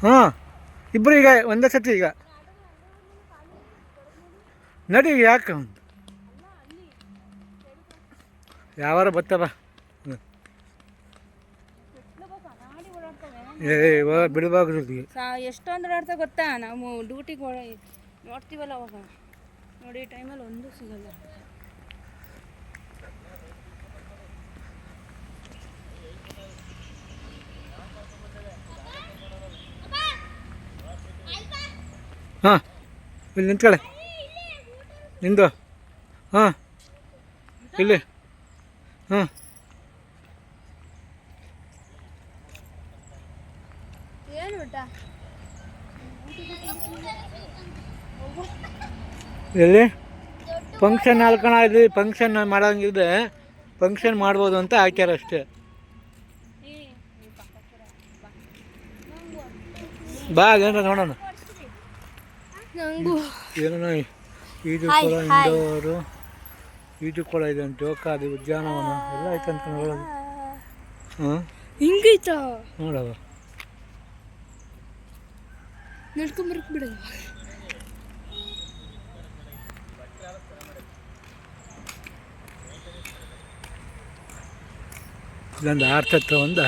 ಹಾಂ ಇಬ್ಬರು ಈಗ ಒಂದೇ ಸತಿ ಈಗ ನಡಿ ಯಾಕೆ ಯಾವಾರ ಬತ್ತವ ಬಿಡಬಾರ್ದು ಎಷ್ಟೊಂದು ಓಡಾಡ್ತಾ ಗೊತ್ತಾ ನಾವು ಡ್ಯೂಟಿಗೆ ನೋಡ್ತೀವಲ್ಲ ಅವಾಗ ನೋಡಿ ಟೈಮಲ್ಲಿ ಒಂದು ಸಿಗಲ್ಲ. ಹಾಂ ಇಲ್ಲಿ ನಿಂತ್ಕೊಳ್ಳೆ ನಿಂದು ಹಾಂ ಇಲ್ಲಿ ಹಾಂ ಎಲ್ಲಿ ಫಂಕ್ಷನ್ ಹಾಲ್ಕೋಣ ಇಲ್ಲಿ ಫಂಕ್ಷನ್ ಮಾಡೋಂಗಿದ್ರೆ ಫಂಕ್ಷನ್ ಮಾಡ್ಬೋದು ಅಂತ ಹಾಕ್ಯಾರ ಅಷ್ಟೇ. ಬಾ ಅದೇನ ನೋಡೋಣ ಏನೋ ಈಜುಕೊಳ ಇಂಡೋರು ಈಜುಕೊಳ ಇದೆ ಅಂತ ಜೋಕಾಲಿ ಉದ್ಯಾನವನ ಎಲ್ಲ ಐತಂತ ನೋಡೋದು. ಹಾಂ ಹಿಂಗೈತ ನೋಡವ ನಡ್ಕೊಂಬರ್ಕ್ ಬಿಡ. ಇಲ್ಲೊಂದು ಆರ್ತತ್ರ ಒಂದು